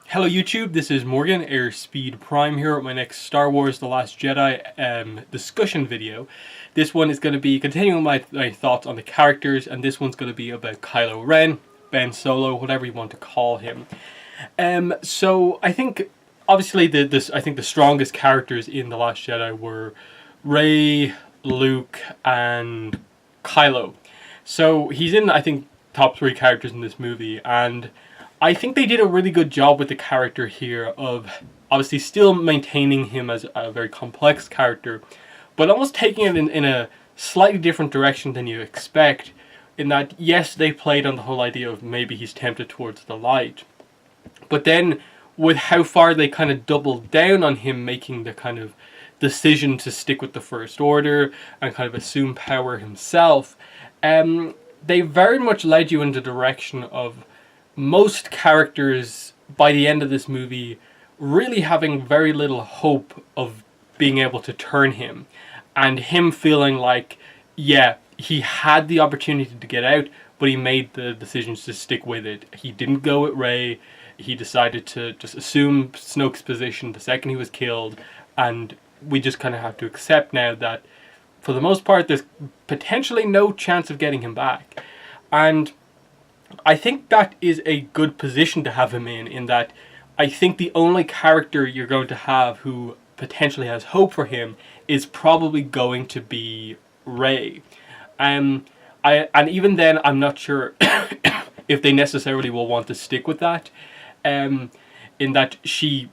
Hello YouTube, this is Morgan, Airspeed Prime here with my next Star Wars The Last Jedi discussion video. This one is going to be continuing my thoughts on the characters, and this one's going to be about Kylo Ren, Ben Solo, whatever you want to call him. So I think, obviously, the strongest characters in The Last Jedi were Rey, Luke, and Kylo. So he's in, I think, top three characters in this movie, and I think they did a really good job with the character here of obviously still maintaining him as a very complex character, but almost taking it in a slightly different direction than you expect, in that, yes, they played on the whole idea of maybe he's tempted towards the light, but then with how far they kind of doubled down on him making the kind of decision to stick with the First Order and kind of assume power himself, they very much led you in the direction of most characters by the end of this movie really having very little hope of being able to turn him, and him feeling like, yeah, he had the opportunity to get out, but he made the decisions to stick with it. He didn't go with Rey. He decided to just assume Snoke's position the second he was killed, and we just kind of have to accept now that for the most part there's potentially no chance of getting him back. And I think that is a good position to have him in that I think the only character you're going to have who potentially has hope for him is probably going to be Rey. And even then, I'm not sure if they necessarily will want to stick with that, in that she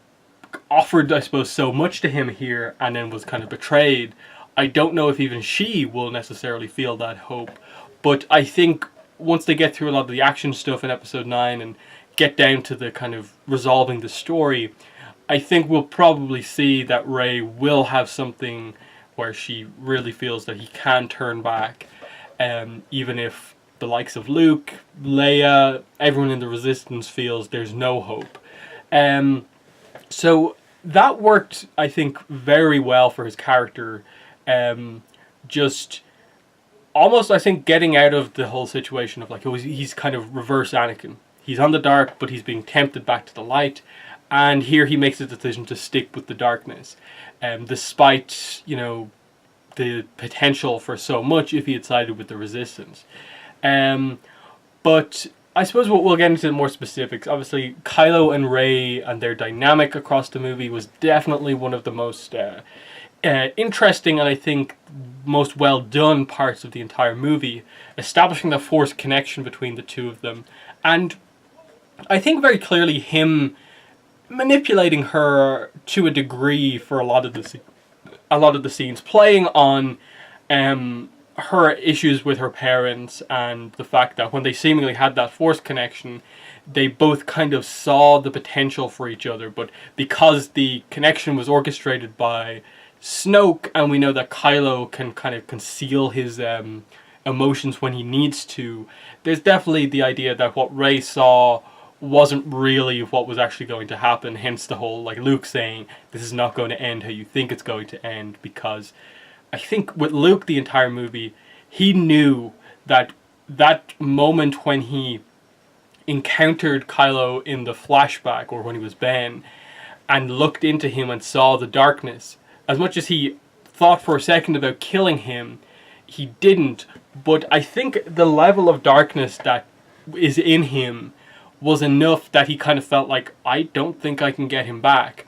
offered, I suppose, so much to him here and then was kind of betrayed. I don't know if even she will necessarily feel that hope, but I think once they get through a lot of the action stuff in episode 9 and get down to the kind of resolving the story, I think we'll probably see that Rey will have something where she really feels that he can turn back, even if the likes of Luke, Leia, everyone in the Resistance feels there's no hope. So that worked, I think, very well for his character. Just almost, I think, getting out of the whole situation of like, he's kind of reverse Anakin. He's on the dark, but he's being tempted back to the light. And here he makes a decision to stick with the darkness, despite, the potential for so much if he had sided with the Resistance. But I suppose we'll get into more specifics. Obviously, Kylo and Rey and their dynamic across the movie was definitely one of the most interesting and I think most well done parts of the entire movie, establishing the force connection between the two of them, and I think very clearly him manipulating her to a degree for a lot of the scenes, playing on her issues with her parents and the fact that when they seemingly had that force connection, they both kind of saw the potential for each other, but because the connection was orchestrated by Snoke, and we know that Kylo can kind of conceal his emotions when he needs to, there's definitely the idea that what Rey saw wasn't really what was actually going to happen, hence the whole, like, Luke saying, this is not going to end how you think it's going to end, because I think with Luke the entire movie, he knew that that moment when he encountered Kylo in the flashback, or when he was Ben, and looked into him and saw the darkness, as much as he thought for a second about killing him, he didn't. But I think the level of darkness that is in him was enough that he kind of felt like, I don't think I can get him back.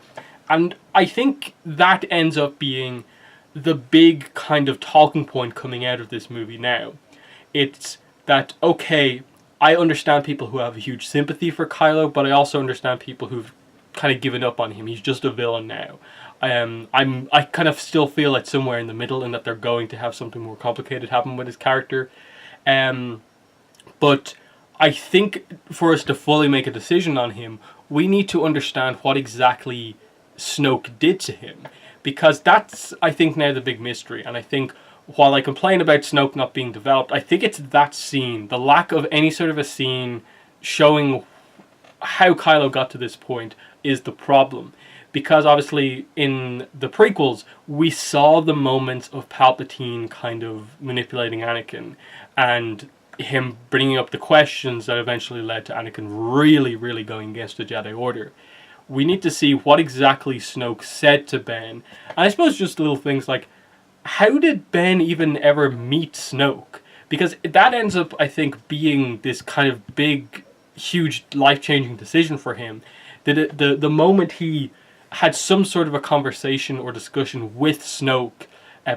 And I think that ends up being the big kind of talking point coming out of this movie now. It's that, okay, I understand people who have a huge sympathy for Kylo, but I also understand people who've kind of given up on him. He's just a villain now. I kind of still feel it's somewhere in the middle, and that they're going to have something more complicated happen with his character. But I think for us to fully make a decision on him, we need to understand what exactly Snoke did to him, because that's, I think, now the big mystery. And I think while I complain about Snoke not being developed, I think it's that scene, the lack of any sort of a scene showing how Kylo got to this point is the problem. Because obviously in the prequels, we saw the moments of Palpatine kind of manipulating Anakin, and him bringing up the questions that eventually led to Anakin really, really going against the Jedi Order. we need to see what exactly Snoke said to Ben. And I suppose just little things like, how did Ben even ever meet Snoke? Because that ends up, I think, being this kind of big, huge, life-changing decision for him. The moment he had some sort of a conversation or discussion with Snoke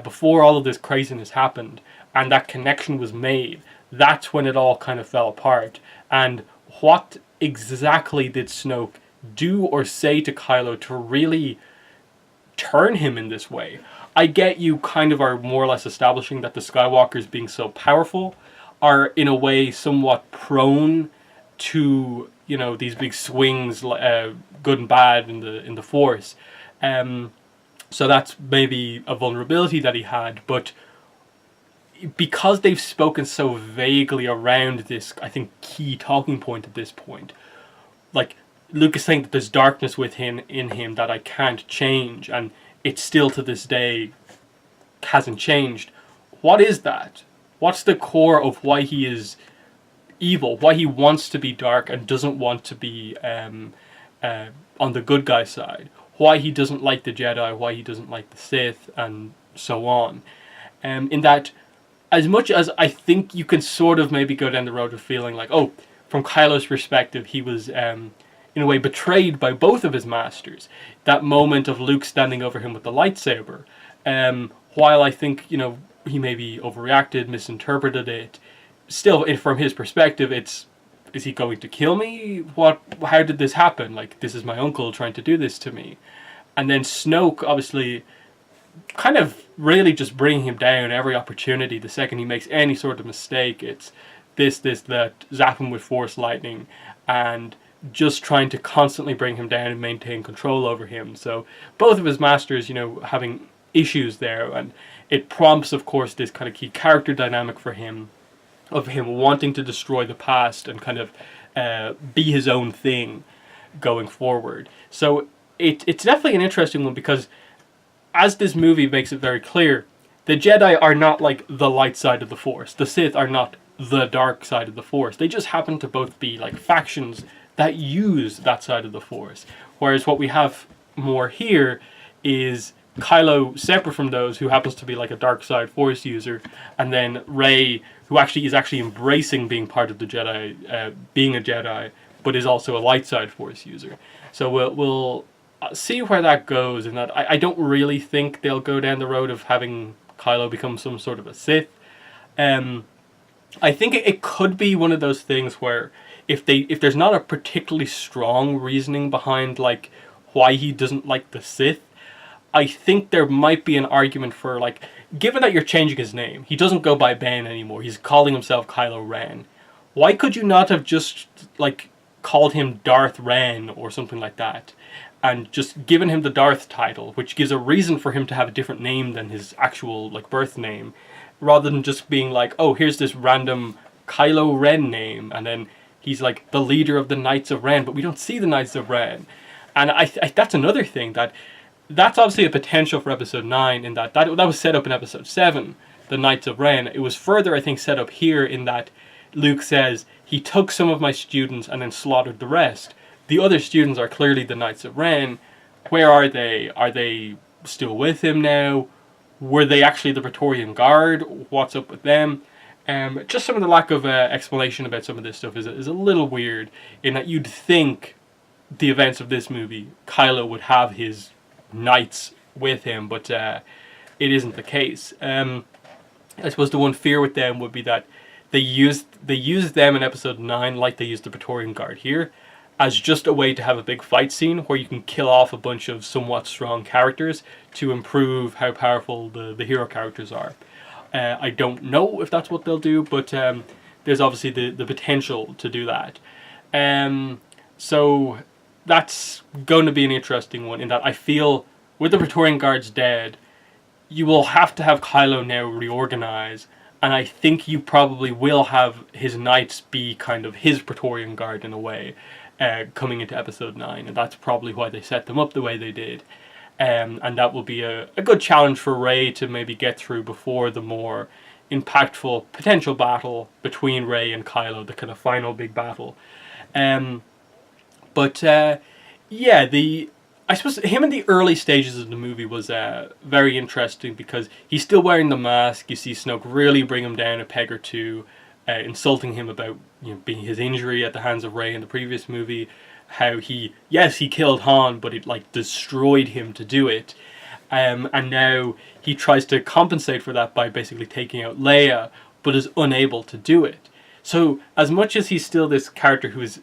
before all of this craziness happened, and that connection was made, that's when it all kind of fell apart. And what exactly did Snoke do or say to Kylo to really turn him in this way? I get you kind of are more or less establishing that the Skywalkers, being so powerful, are in a way somewhat prone to, you know, these big swings, good and bad in the Force. So that's maybe a vulnerability that he had, but because they've spoken so vaguely around this, I think, key talking point at this point, like Luke is saying that there's darkness within in him that I can't change, and it still to this day hasn't changed. What is that? What's the core of why he is evil? Why he wants to be dark and doesn't want to be on the good guy side? Why he doesn't like the Jedi? Why he doesn't like the Sith? And so on. In that, as much as I think you can sort of maybe go down the road of feeling like, oh, from Kylo's perspective, he was in a way betrayed by both of his masters. That moment of Luke standing over him with the lightsaber, while I think, you know, he maybe overreacted, misinterpreted it, still, from his perspective, it's, is he going to kill me? How did this happen? Like, this is my uncle trying to do this to me. And then Snoke, obviously, kind of really just bringing him down every opportunity. The second he makes any sort of mistake, it's this, that, zap him with Force lightning, and just trying to constantly bring him down and maintain control over him. So both of his masters, you know, having issues there, and it prompts, of course, this kind of key character dynamic for him, of him wanting to destroy the past and kind of be his own thing going forward. So it's definitely an interesting one, because as this movie makes it very clear, the Jedi are not like the light side of the Force. The Sith are not the dark side of the Force. They just happen to both be like factions that use that side of the Force. Whereas what we have more here is Kylo separate from those, who happens to be like a dark side Force user, and then Rey, who is actually embracing being part of the Jedi, being a Jedi, but is also a light side Force user. So we'll see where that goes. And that I don't really think they'll go down the road of having Kylo become some sort of a Sith. I think it could be one of those things where if there's not a particularly strong reasoning behind like why he doesn't like the Sith, I think there might be an argument for, like, given that you're changing his name, he doesn't go by Ben anymore, he's calling himself Kylo Ren. Why could you not have just, like, called him Darth Ren or something like that, and just given him the Darth title, which gives a reason for him to have a different name than his actual, like, birth name, rather than just being like, oh, here's this random Kylo Ren name, and then he's, like, the leader of the Knights of Ren, but we don't see the Knights of Ren. And I that's another thing, that's obviously a potential for episode 9, in that was set up in episode 7, the Knights of Ren. It was further, I think, set up here in that Luke says, he took some of my students and then slaughtered the rest. The other students are clearly the Knights of Ren. Where are they? Are they still with him now? Were they actually the Praetorian Guard? What's up with them? Just some of the lack of explanation about some of this stuff is a little weird, in that you'd think the events of this movie, Kylo would have his knights with him, but it isn't the case. I suppose the one fear with them would be that they used them in episode 9 like they used the Praetorian Guard here, as just a way to have a big fight scene where you can kill off a bunch of somewhat strong characters to improve how powerful the hero characters are. I don't know if that's what they'll do, but there's obviously the potential to do that. So that's going to be an interesting one, in that I feel with the Praetorian Guards dead, you will have to have Kylo now reorganize, and I think you probably will have his knights be kind of his Praetorian Guard in a way, coming into episode 9, and that's probably why they set them up the way they did. And that will be a good challenge for Rey to maybe get through before the more impactful potential battle between Rey and Kylo, the kind of final big battle. But Yeah, I suppose him in the early stages of the movie was very interesting because he's still wearing the mask. You see Snoke really bring him down a peg or two, insulting him about being his injury at the hands of Rey in the previous movie. How he killed Han, but it like destroyed him to do it, and now he tries to compensate for that by basically taking out Leia, but is unable to do it. So as much as he's still this character who is,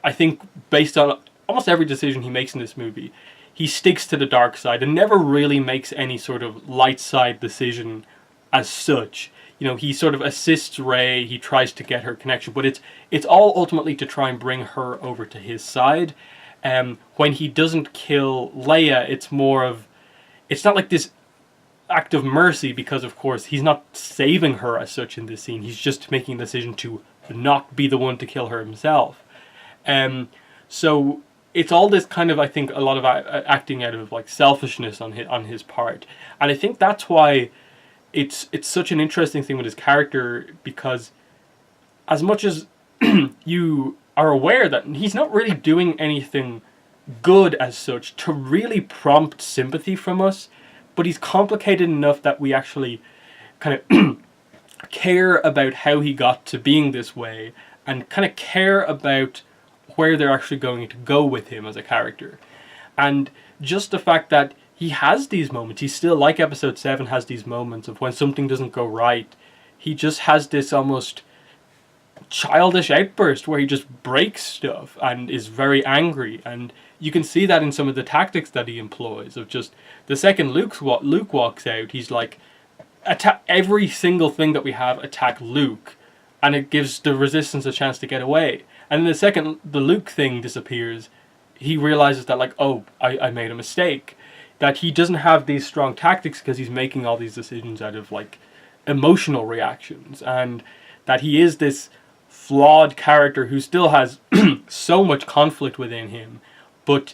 I think, based on almost every decision he makes in this movie, he sticks to the dark side and never really makes any sort of light side decision as such. He sort of assists Rey, he tries to get her connection, but it's all ultimately to try and bring her over to his side. When he doesn't kill Leia, it's not like this act of mercy, because of course he's not saving her as such in this scene. He's just making a decision to not be the one to kill her himself. So it's all this kind of, I think, a lot of acting out of like selfishness on his part, and I think that's why it's such an interesting thing with his character, because as much as you are aware that he's not really doing anything good as such to really prompt sympathy from us, but he's complicated enough that we actually kind of care about how he got to being this way, and kind of care about where they're actually going to go with him as a character. And just the fact that he has these moments, he still, like episode 7, has these moments of when something doesn't go right, he just has this almost childish outburst where he just breaks stuff and is very angry. And you can see that in some of the tactics that he employs, of just the second Luke walks out, he's like, attack every single thing that we have, attack Luke, and it gives the Resistance a chance to get away. And then the second the Luke thing disappears, he realizes that, like, oh, I made a mistake. That he doesn't have these strong tactics because he's making all these decisions out of like emotional reactions, and that he is this flawed character who still has so much conflict within him, but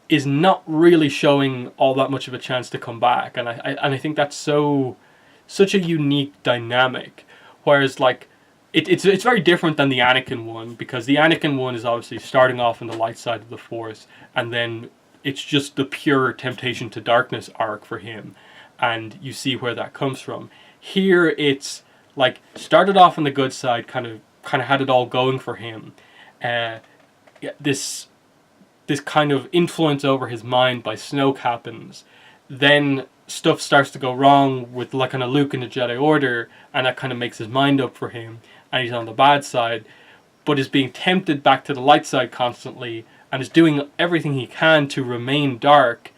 is not really showing all that much of a chance to come back. And I think that's such a unique dynamic. Whereas like it's very different than the Anakin one, because the Anakin one is obviously starting off on the light side of the Force, and then it's just the pure temptation to darkness arc for him, and you see where that comes from. Here it's like started off on the good side, kind of had it all going for him. This kind of influence over his mind by Snoke happens. Then stuff starts to go wrong with like kind of Luke in the Jedi Order, and that kind of makes his mind up for him, and he's on the bad side, but is being tempted back to the light side constantly, and is doing everything he can to remain dark.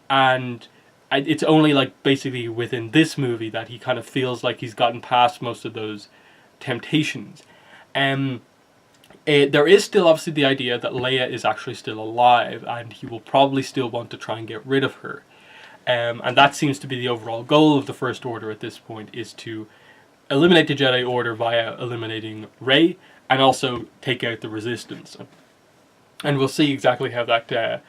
And it's only like basically within this movie that he kind of feels like he's gotten past most of those temptations. There is still obviously the idea that Leia is actually still alive, and he will probably still want to try and get rid of her. And that seems to be the overall goal of the First Order at this point, is to eliminate the Jedi Order via eliminating Rey, and also take out the Resistance. And we'll see exactly how that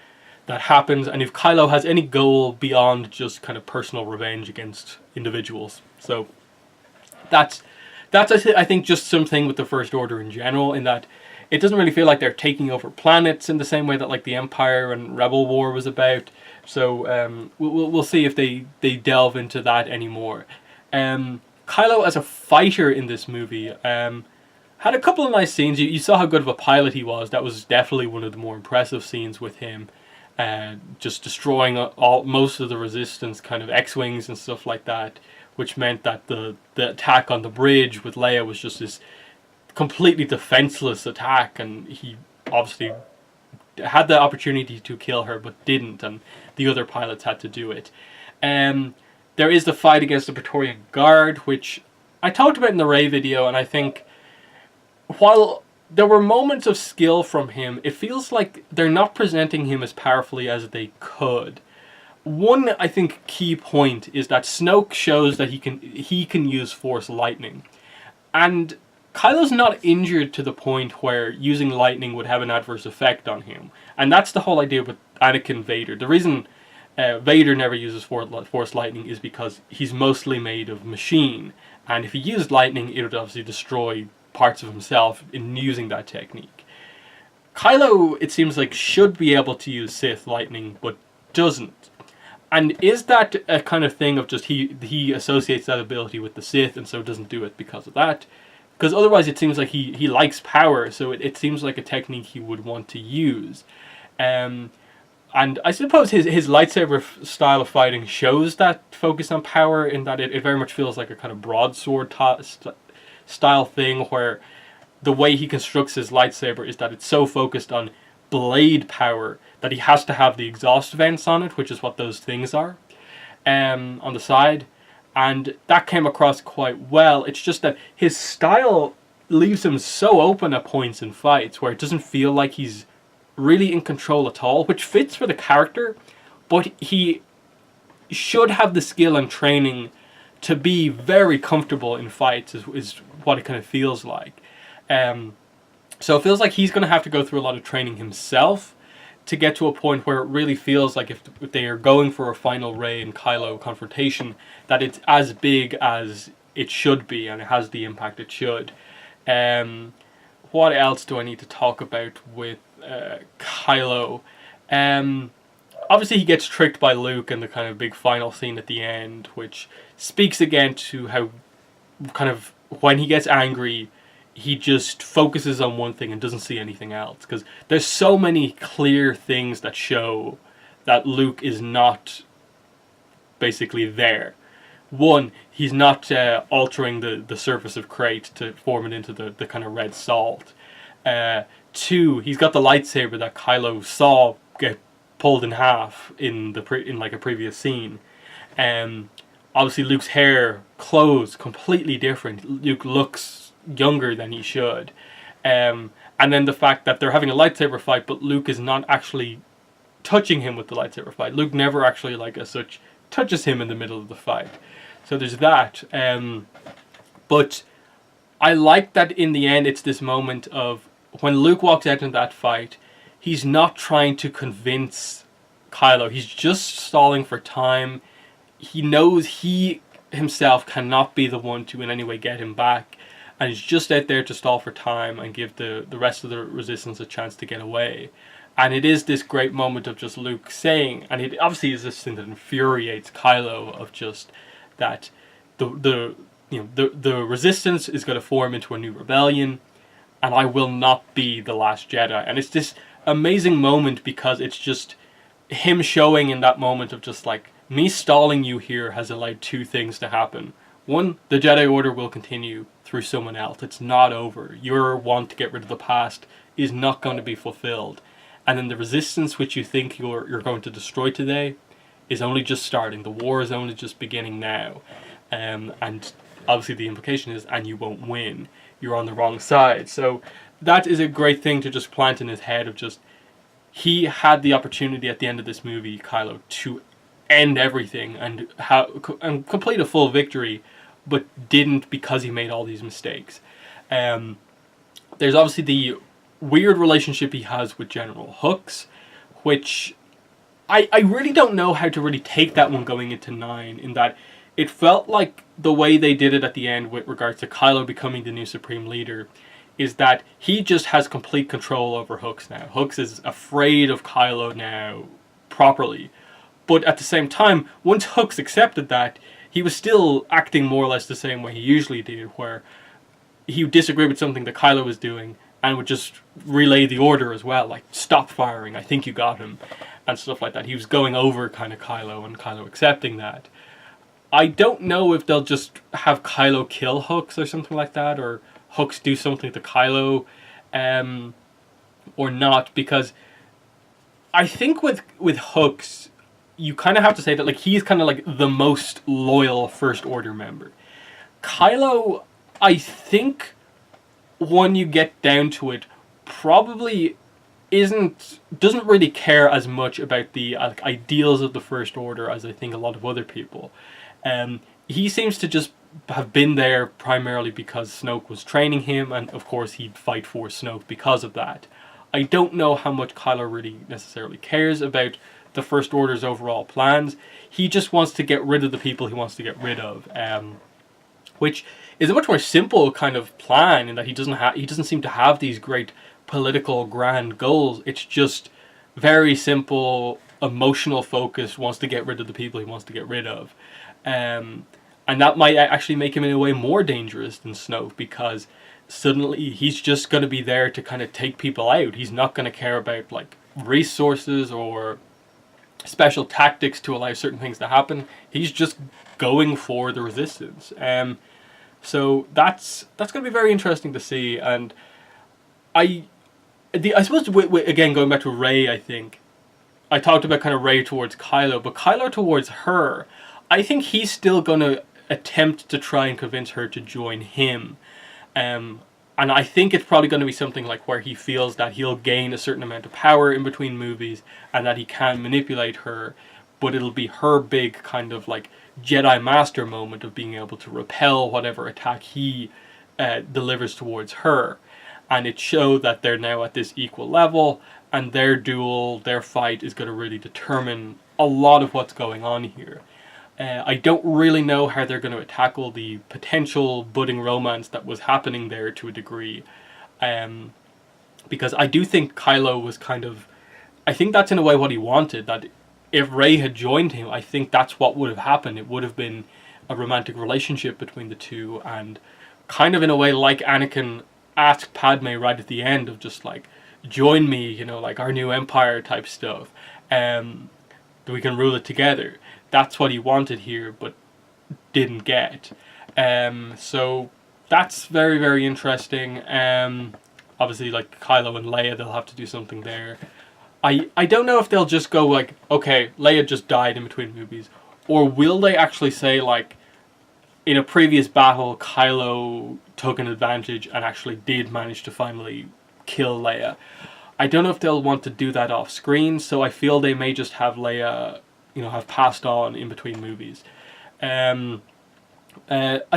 happens, and if Kylo has any goal beyond just kind of personal revenge against individuals. So that's I think just something with the First Order in general, in that it doesn't really feel like they're taking over planets in the same way that like the Empire and Rebel War was about. So we'll see if they delve into that anymore. Kylo as a fighter in this movie had a couple of nice scenes. You saw how good of a pilot he was. That was definitely one of the more impressive scenes with him. Just destroying most of the Resistance kind of X-Wings and stuff like that, which meant that the attack on the bridge with Leia was just this completely defenseless attack, and he obviously had the opportunity to kill her but didn't, and the other pilots had to do it. There is the fight against the Praetorian Guard, which I talked about in the Rey video, and I think while there were moments of skill from him, it feels like they're not presenting him as powerfully as they could. One, I think, key point is that Snoke shows that he can use Force lightning, and Kylo's not injured to the point where using lightning would have an adverse effect on him, and that's the whole idea with Anakin Vader. The reason Vader never uses Force lightning is because he's mostly made of machine, and if he used lightning, it would obviously destroy parts of himself in using that technique. Kylo, it seems like, should be able to use Sith lightning, but doesn't. And is that a kind of thing of just he associates that ability with the Sith and so doesn't do it because of that? Because otherwise it seems like he likes power, so it seems like a technique he would want to use. And I suppose his lightsaber style of fighting shows that focus on power, in that it very much feels like a kind of broadsword style thing, where the way he constructs his lightsaber is that it's so focused on blade power that he has to have the exhaust vents on it, which is what those things are, on the side. And that came across quite well. It's just that his style leaves him so open at points in fights where it doesn't feel like he's really in control at all, which fits for the character, but he should have the skill and training to be very comfortable in fights, is what it kind of feels like. So it feels like he's going to have to go through a lot of training himself to get to a point where it really feels like if they are going for a final Rey and Kylo confrontation, that it's as big as it should be and it has the impact it should. What else do I need to talk about with Kylo? Obviously he gets tricked by Luke in the kind of big final scene at the end, which speaks again to how kind of when he gets angry, he just focuses on one thing and doesn't see anything else. Because there's so many clear things that show that Luke is not basically there. One, he's not altering the surface of Crate to form it into the kind of red salt. Two, he's got the lightsaber that Kylo saw get pulled in half in like a previous scene. Obviously Luke's hair, clothes, completely different. Luke looks younger than he should. And then the fact that they're having a lightsaber fight, but Luke is not actually touching him with the lightsaber fight. Luke never actually, like as such, touches him in the middle of the fight. So there's that. But I like that in the end it's this moment of when Luke walks out in that fight, he's not trying to convince Kylo. He's just stalling for time. He knows he himself cannot be the one to in any way get him back. And he's just out there to stall for time and give the rest of the resistance a chance to get away. And it is this great moment of just Luke saying, and it obviously is this thing that infuriates Kylo, of just that the resistance is going to form into a new rebellion, and I will not be the last Jedi. And it's this amazing moment because it's just him showing in that moment of just like, me stalling you here has allowed two things to happen. One, the Jedi Order will continue through someone else. It's not over. Your want to get rid of the past is not going to be fulfilled. And then the resistance which you think you're going to destroy today is only just starting. The war is only just beginning now. And obviously the implication is, and you won't win. You're on the wrong side. So that is a great thing to just plant in his head of just, he had the opportunity at the end of this movie, Kylo, to end everything and complete a full victory, but didn't because he made all these mistakes. There's obviously the weird relationship he has with General Hux, which I really don't know how to really take that one going into 9, in that it felt like the way they did it at the end with regards to Kylo becoming the new Supreme Leader is that he just has complete control over Hux now. Hux is afraid of Kylo now, properly. But at the same time, once Hux accepted that, he was still acting more or less the same way he usually did, where he would disagree with something that Kylo was doing and would just relay the order as well, like, stop firing, I think you got him, and stuff like that. He was going over kind of Kylo and Kylo accepting that. I don't know if they'll just have Kylo kill Hux or something like that, or Hux do something to Kylo, or not, because I think with Hux, you kind of have to say that like he's kind of like the most loyal First Order member. Kylo, I think, when you get down to it, probably doesn't really care as much about the ideals of the First Order as I think a lot of other people. He seems to just have been there primarily because Snoke was training him, and of course he'd fight for Snoke because of that. I don't know how much Kylo really necessarily cares about the First Order's overall plans. He just wants to get rid of the people he wants to get rid of, which is a much more simple kind of plan in that he doesn't seem to have these great political grand goals. It's just very simple, emotional focus, wants to get rid of the people he wants to get rid of. And that might actually make him in a way more dangerous than Snoke, because suddenly he's just going to be there to kind of take people out. He's not going to care about like resources or special tactics to allow certain things to happen. He's just going for the resistance. So that's going to be very interesting to see. And I suppose again, going back to Rey, I think I talked about kind of Rey towards Kylo, but Kylo towards her, I think he's still going to attempt to try and convince her to join him. And I think it's probably going to be something like where he feels that he'll gain a certain amount of power in between movies and that he can manipulate her, but it'll be her big kind of like Jedi Master moment of being able to repel whatever attack he delivers towards her. And it showed that they're now at this equal level, and their duel, their fight is going to really determine a lot of what's going on here. I don't really know how they're going to tackle the potential budding romance that was happening there to a degree. Because I do think Kylo was kind of... I think that's in a way what he wanted, that if Rey had joined him, I think that's what would have happened. It would have been a romantic relationship between the two, and kind of in a way like Anakin asked Padme right at the end of just like, join me, you know, like our new empire type stuff, that we can rule it together. That's what he wanted here, but didn't get. So that's very, very interesting. Obviously, like Kylo and Leia, they'll have to do something there. I don't know if they'll just go like, okay, Leia just died in between movies, or will they actually say like, in a previous battle, Kylo took an advantage and actually did manage to finally kill Leia. I don't know if they'll want to do that off screen, so I feel they may just have Leia, you know, have passed on in between movies. I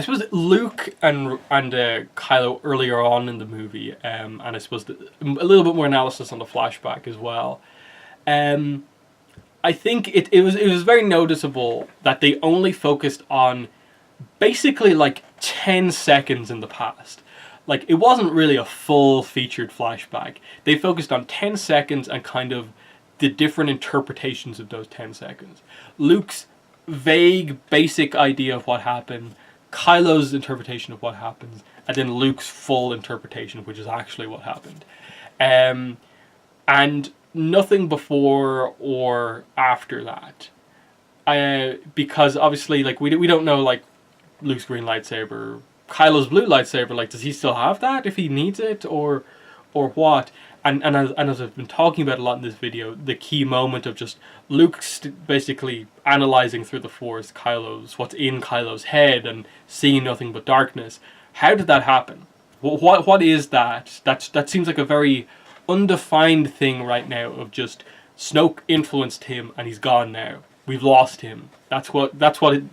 suppose Luke and Kylo earlier on in the movie, and I suppose a little bit more analysis on the flashback as well. I think it was very noticeable that they only focused on basically like 10 seconds in the past. Like, it wasn't really a full featured flashback. They focused on 10 seconds and kind of the different interpretations of those 10 seconds. Luke's vague, basic idea of what happened, Kylo's interpretation of what happens, and then Luke's full interpretation, which is actually what happened. And nothing before or after that. Because obviously, like, we don't know, like, Luke's green lightsaber, Kylo's blue lightsaber, like, does he still have that if he needs it, or what? And as I've been talking about a lot in this video, the key moment of just Luke basically analyzing through the Force what's in Kylo's head and seeing nothing but darkness. How did that happen? What is that? That seems like a very undefined thing right now of just Snoke influenced him and he's gone now. We've lost him. That's what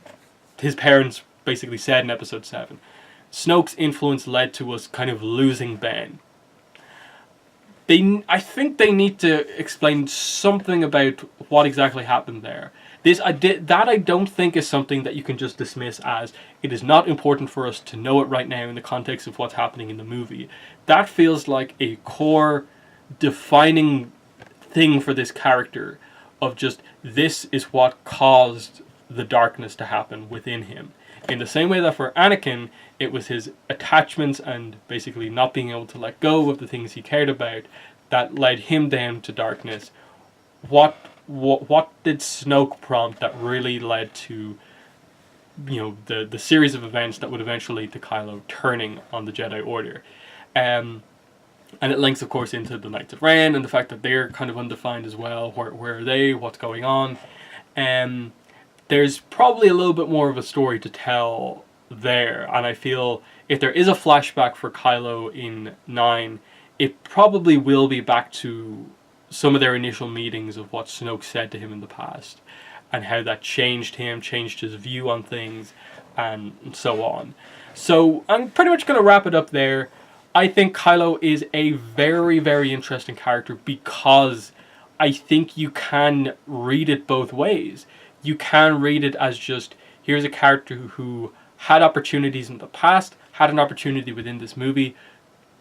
his parents basically said in Episode 7. Snoke's influence led to us kind of losing Ben. I think they need to explain something about what exactly happened there. I don't think is something that you can just dismiss as, it is not important for us to know it right now in the context of what's happening in the movie. That feels like a core defining thing for this character of just, this is what caused the darkness to happen within him. In the same way that for Anakin, it was his attachments and basically not being able to let go of the things he cared about that led him down to darkness. What did Snoke prompt that really led to, you know, the series of events that would eventually lead to Kylo turning on the Jedi Order? And it links, of course, into the Knights of Ren and the fact that they're kind of undefined as well. Where are they? What's going on? There's probably a little bit more of a story to tell there, and I feel if there is a flashback for Kylo in 9, it probably will be back to some of their initial meetings of what Snoke said to him in the past, and how that changed him, changed his view on things, and so on. So I'm pretty much going to wrap it up there. I think Kylo is a very, very interesting character because I think you can read it both ways. You can read it as just, here's a character who had opportunities in the past, had an opportunity within this movie,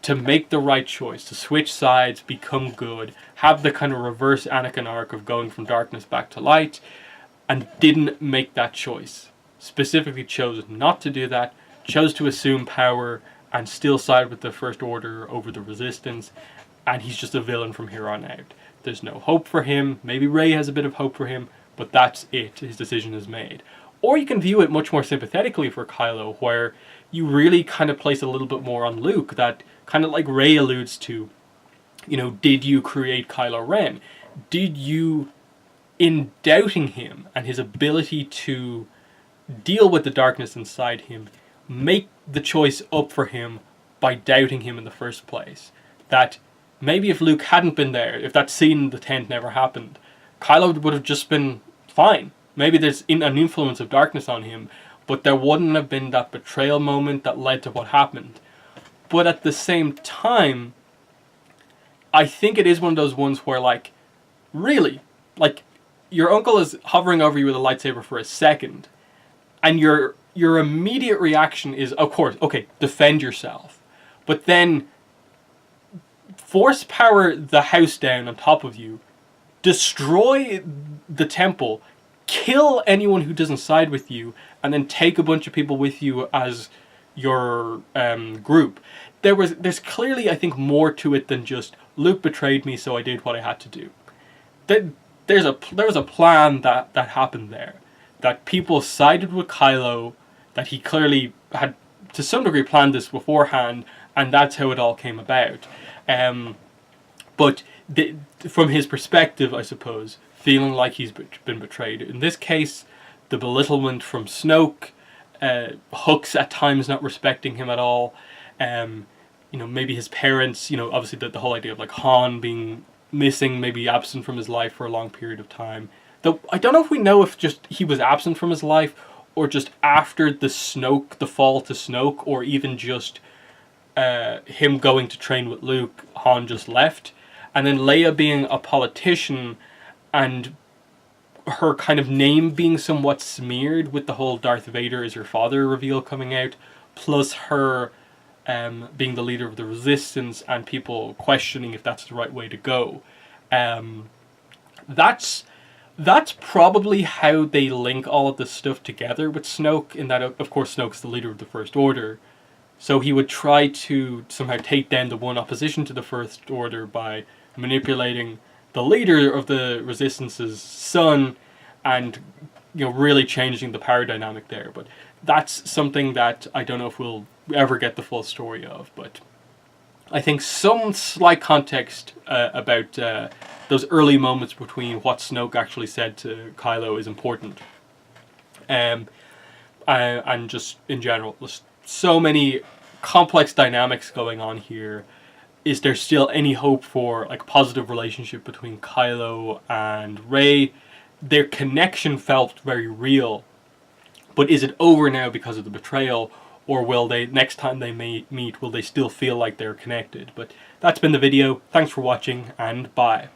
to make the right choice, to switch sides, become good, have the kind of reverse Anakin arc of going from darkness back to light, and didn't make that choice. Specifically chose not to do that, chose to assume power and still side with the First Order over the Resistance, and he's just a villain from here on out. There's no hope for him. Maybe Rey has a bit of hope for him, but that's it. His decision is made. Or you can view it much more sympathetically for Kylo, where you really kind of place a little bit more on Luke, that kind of like Rey alludes to, you know, did you create Kylo Ren? Did you, in doubting him and his ability to deal with the darkness inside him, make the choice up for him by doubting him in the first place? That maybe if Luke hadn't been there, if that scene in the tent never happened, Kylo would have just been fine. Maybe there's an influence of darkness on him, but there wouldn't have been that betrayal moment that led to what happened. But at the same time, I think it is one of those ones where, like, really, like, your uncle is hovering over you with a lightsaber for a second, and your immediate reaction is, of course, okay, defend yourself. But then force power the house down on top of you, destroy the temple, kill anyone who doesn't side with you, and then take a bunch of people with you as your group. There's clearly, I think, more to it than just Luke betrayed me, so I did what I had to do. There was a plan that happened there. That people sided with Kylo, that he clearly had to some degree planned this beforehand, and that's how it all came about. But from his perspective, I suppose, feeling like he's been betrayed. In this case, the belittlement from Snoke, Hux at times not respecting him at all, you know, maybe his parents, you know, obviously the whole idea of like Han being missing, maybe absent from his life for a long period of time. Though I don't know if we know if just he was absent from his life or just after the fall to Snoke, or even just him going to train with Luke, Han just left. And then Leia being a politician and her kind of name being somewhat smeared with the whole Darth Vader is her father reveal coming out, plus her being the leader of the Resistance and people questioning if that's the right way to go. That's probably how they link all of this stuff together with Snoke, in that, of course, Snoke's the leader of the First Order. So he would try to somehow take down the one opposition to the First Order by manipulating the leader of the Resistance's son and, you know, really changing the power dynamic there. But that's something that I don't know if we'll ever get the full story of. But I think some slight context about those early moments between what Snoke actually said to Kylo is important. And just in general, there's so many complex dynamics going on here. Is there still any hope for like positive relationship between Kylo and Rey? Their connection felt very real, but is it over now because of the betrayal, or will they, next time they meet, will they still feel like they're connected? But that's been the video. Thanks for watching, and bye.